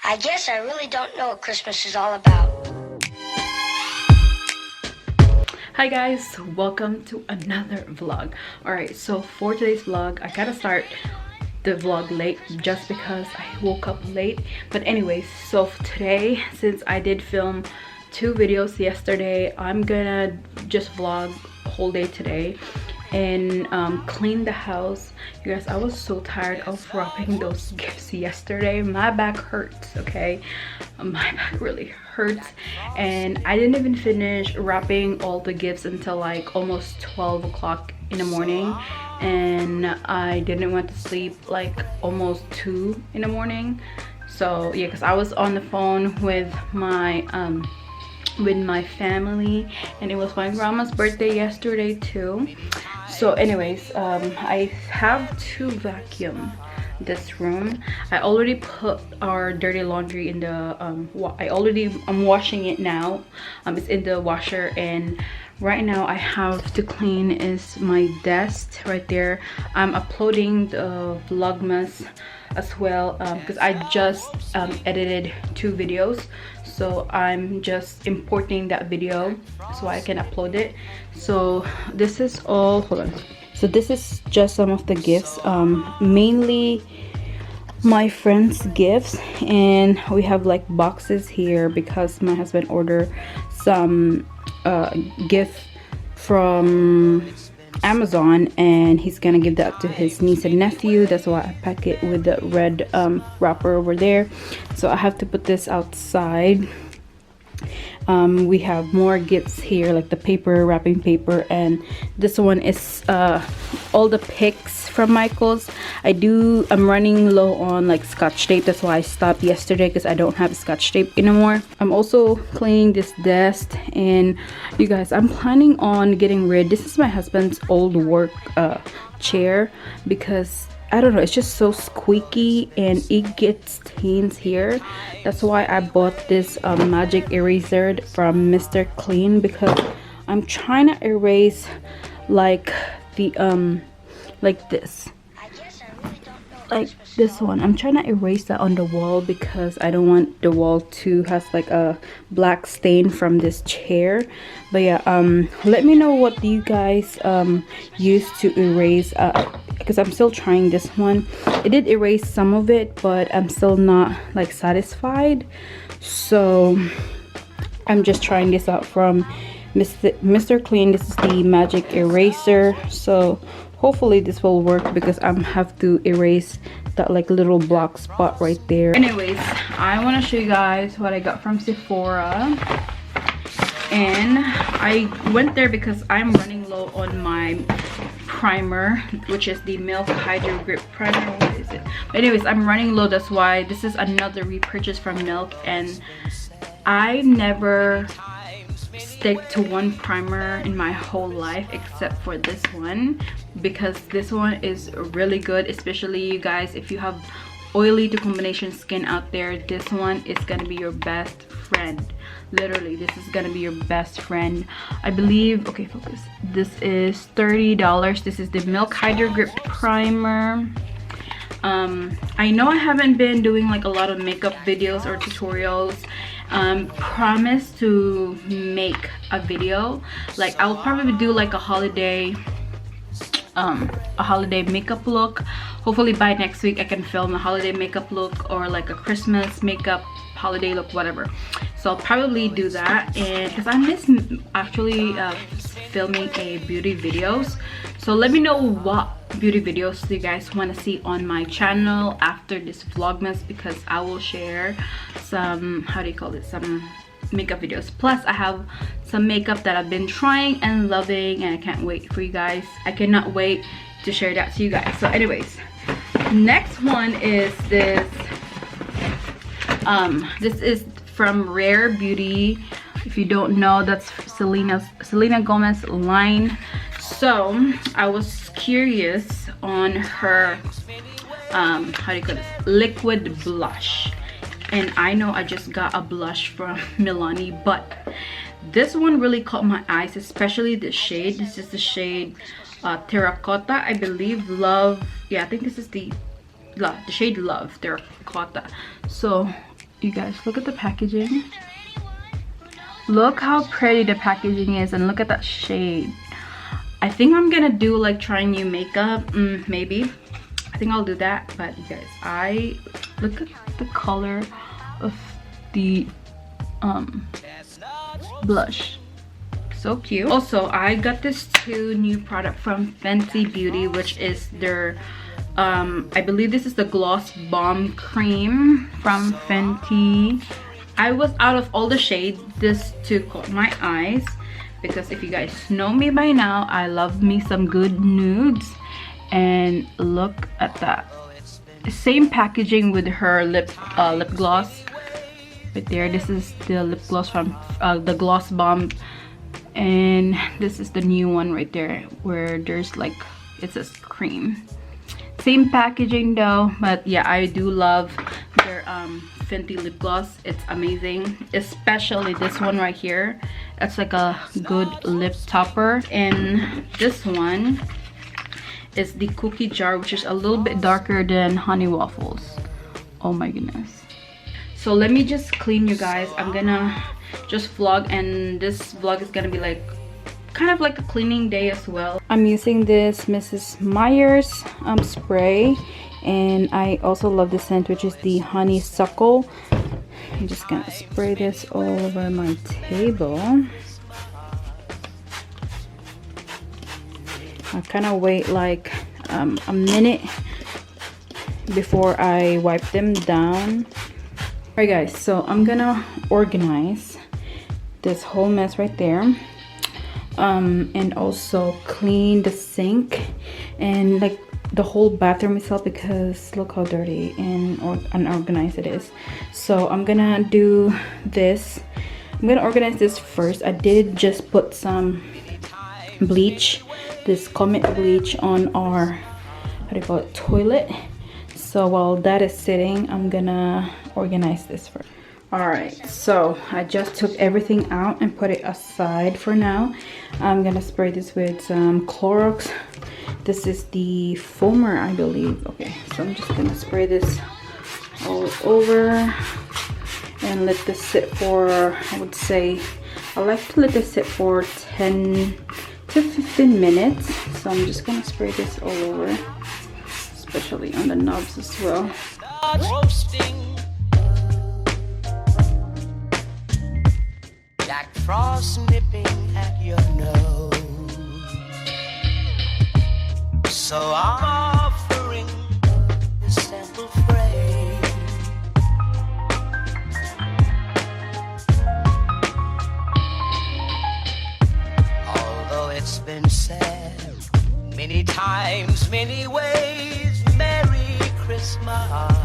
I guess I really don't know what Christmas is all about. Hi guys, welcome to another vlog. Alright, so for today's vlog, I gotta start the vlog late just because I woke up late. But anyways, so today, since I did film 2 videos yesterday, I'm gonna just vlog whole day today and clean the house. You guys, I was so tired of wrapping those gifts yesterday. My back hurts, okay? My back really hurts, and I didn't even finish wrapping all the gifts until like almost 12 o'clock in the morning, and I didn't want to sleep like almost 2 in the morning. So yeah, because I was on the phone with my family, and it was my grandma's birthday yesterday too. So anyways, I have to vacuum this room. I already put our dirty laundry in the I'm washing it now. It's in the washer, and right now I have to clean is my desk right there. I'm uploading the Vlogmas as well because I just edited 2 videos, so I'm just importing that video so I can upload it. So this is all, hold on, so this is just some of the gifts, mainly my friends' gifts, and we have like boxes here because my husband ordered some gift from Amazon, and he's gonna give that to his niece and nephew. That's why I pack it with the red wrapper over there. So I have to put this outside. We have more gifts here, like the paper, wrapping paper, and this one is all the pics from Michael's. I'm running low on like scotch tape. That's why I stopped yesterday, because I don't have scotch tape anymore. I'm also cleaning this desk, and you guys, I'm planning on getting rid, this is my husband's old work chair, because I don't know, it's just so squeaky and it gets stains here. That's why I bought this magic eraser from Mr. Clean, because I'm trying to erase like the like this, like this one. I'm trying to erase that on the wall because I don't want the wall to has like a black stain from this chair. But yeah, let me know what you guys use to erase, because I'm still trying this one. It did erase some of it, but I'm still not like satisfied, so I'm just trying this out from Mr. Clean. This is the magic eraser, so hopefully this will work, because I have to erase that like little block spot right there. Anyways, I want to show you guys what I got from Sephora, and I went there because I'm running low on my primer, which is the Milk Hydro Grip Primer. What is it? But anyways, I'm running low. That's why this is another repurchase from Milk, and I never stick to one primer in my whole life except for this one, because this one is really good, especially you guys if you have oily to combination skin out there. This one is gonna be your best friend. Literally, this is gonna be your best friend. I believe, okay, focus, this is $30. This is the Milk Hydro Grip Primer. I know I haven't been doing like a lot of makeup videos or tutorials. Promise to make a video, like I'll probably do like a holiday makeup look. Hopefully by next week I can film a holiday makeup look, or like a Christmas makeup holiday look, whatever. So I'll probably do that, and because I miss actually filming a beauty videos. So let me know what beauty videos you guys want to see on my channel after this Vlogmas, because I will share some, how do you call it, some makeup videos. Plus I have some makeup that I've been trying and loving, and I can't wait for you guys. I cannot wait to share that to you guys. So anyways, next one is this. This is from Rare Beauty. If you don't know, that's Selena Gomez line. So I was curious on her how do you call this, liquid blush, and I know I just got a blush from Milani, but this one really caught my eyes, especially the shade. This is the shade Terracotta, I believe. Love, yeah, I think this is the shade Love Terracotta. So You guys, look at the packaging. Look how pretty the packaging is, and look at that shade. I think I'm gonna do like trying new makeup, maybe. I think I'll do that. But you guys, I look at the color of the blush. So cute. Also, I got this 2 new product from Fenty Beauty, which is their I believe this is the Gloss Bomb Cream from Fenty. I was out of all the shades. This 2 caught my eyes because if you guys know me by now, I love me some good nudes. And look at that. Same packaging with her lip gloss right there. This is the lip gloss from the Gloss Bomb, and this is the new one right there where there's like, it says cream. Same packaging though, but yeah, I do love their Fenty lip gloss. It's amazing, especially this one right here. It's like a good lip topper. And this one is the cookie jar, which is a little bit darker than honey waffles. Oh my goodness. So let me just clean, you guys. I'm gonna just vlog, and this vlog is gonna be like kind of like a cleaning day as well. I'm using this Mrs. Meyer's spray, and I also love the scent, which is the honeysuckle. I'm just gonna spray this all over my table. I kind of wait like a minute before I wipe them down. Alright guys, so I'm gonna organize this whole mess right there, and also clean the sink and like the whole bathroom itself, because look how dirty and unorganized it is. So I'm gonna do this. I'm gonna organize this first. I did just put some bleach, this Comet bleach, on our, how do you call it, toilet. So while that is sitting, I'm gonna organize this first. Alright, so I just took everything out and put it aside for now. I'm gonna spray this with some Clorox. This is the foamer, I believe. Okay, so I'm just gonna spray this all over and let this sit for, I would say, I like to let this sit for 10 to 15 minutes. So I'm just gonna spray this all over, especially on the knobs as well. Jack Frost nipping at your nose. So I'm offering this simple phrase. Although it's been said many times, many ways, Merry Christmas.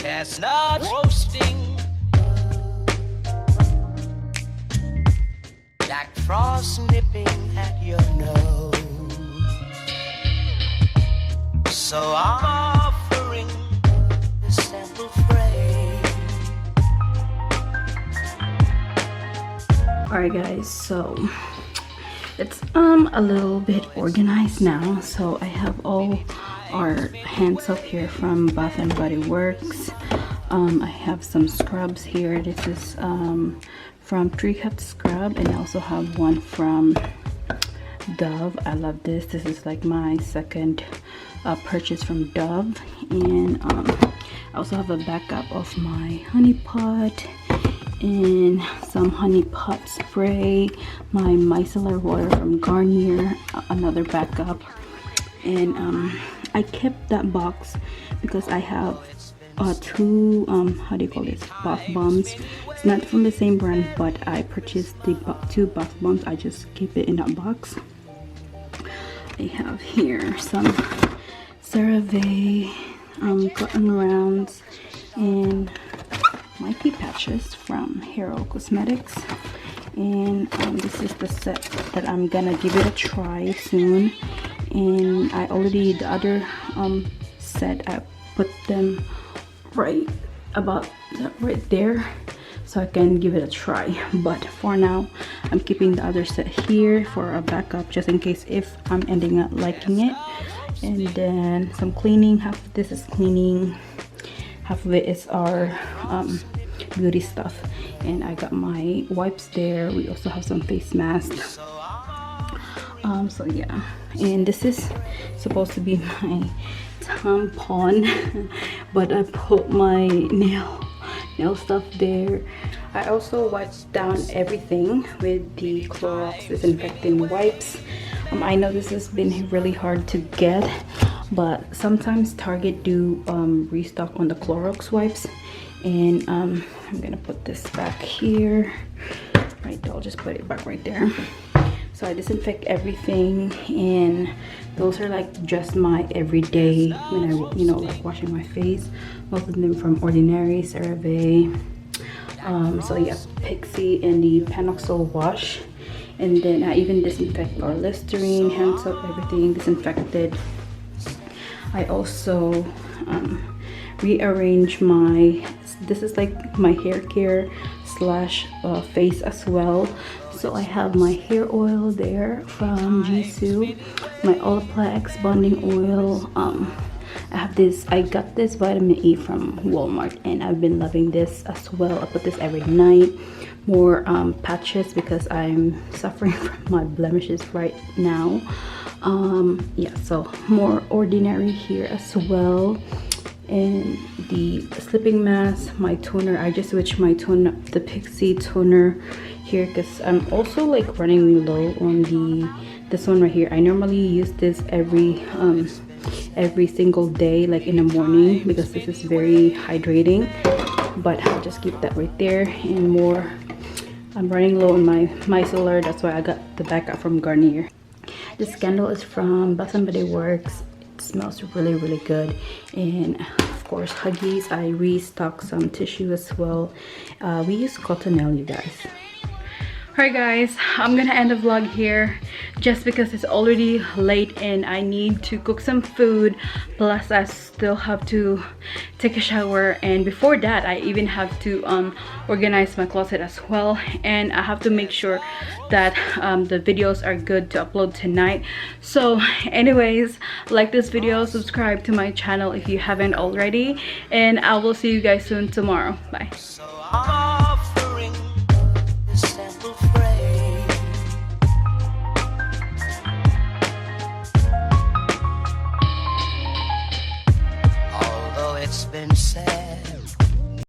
Chestnut roasting, Jack Frost nipping at your nose. So I'm offering this simple phrase. Alright guys, so it's a little bit organized now. So I have all our hand soap here from Bath and Body Works. I have some scrubs here. This is from Tree Hut Scrub, and I also have one from Dove. I love this. This is like my second purchase from Dove. And I also have a backup of my honey pot and some honey pot spray, my micellar water from Garnier, another backup. And I kept that box because I have two how do you call this, bath bombs. It's not from the same brand, but I purchased the two bath bombs. I just keep it in that box. I have here some CeraVe cotton rounds and my pea patches from HighOh Cosmetics. And this is the set that I'm gonna give it a try soon. And I already, the other set, I put them right about right there, so I can give it a try. But for now, I'm keeping the other set here for a backup, just in case if I'm ending up liking it. And then some cleaning. Half of this is cleaning, half of it is our beauty stuff. And I got my wipes there. We also have some face masks. So yeah, and this is supposed to be my tampon, but I put my nail stuff there. I also wiped down everything with the Clorox disinfecting wipes. I know this has been really hard to get, but sometimes Target do restock on the Clorox wipes. And I'm gonna put this back here. Right, I'll just put it back right there. So I disinfect everything, and those are like just my everyday when I, you know, like washing my face. Most of them from Ordinary, CeraVe. So yeah, Pixie and the Panoxyl wash. And then I even disinfect our Listerine, hand soap, everything disinfected. I also rearrange my, this is like my hair care slash face as well. So I have my hair oil there from Jisoo, my Olaplex bonding oil. I have this, I got this vitamin E from Walmart, and I've been loving this as well. I put this every night. More patches because I'm suffering from my blemishes right now. Yeah, so more Ordinary here as well. And the sleeping mask, my toner, I just switched my toner, the Pixie toner here, because I'm also like running low on this one right here. I normally use this every single day, like in the morning, because this is very hydrating. But I'll just keep that right there. And more, I'm running low on my micellar, that's why I got the backup from Garnier. This candle is from Bath & Body Works. It smells really good. And of course, Huggies, I restocked some tissue as well. We use Cottonelle, you guys. Alright guys, I'm gonna end the vlog here just because it's already late and I need to cook some food, plus I still have to take a shower, and before that I even have to organize my closet as well, and I have to make sure that the videos are good to upload tonight. So anyways, like this video, subscribe to my channel if you haven't already, and I will see you guys soon tomorrow. Bye. It's been said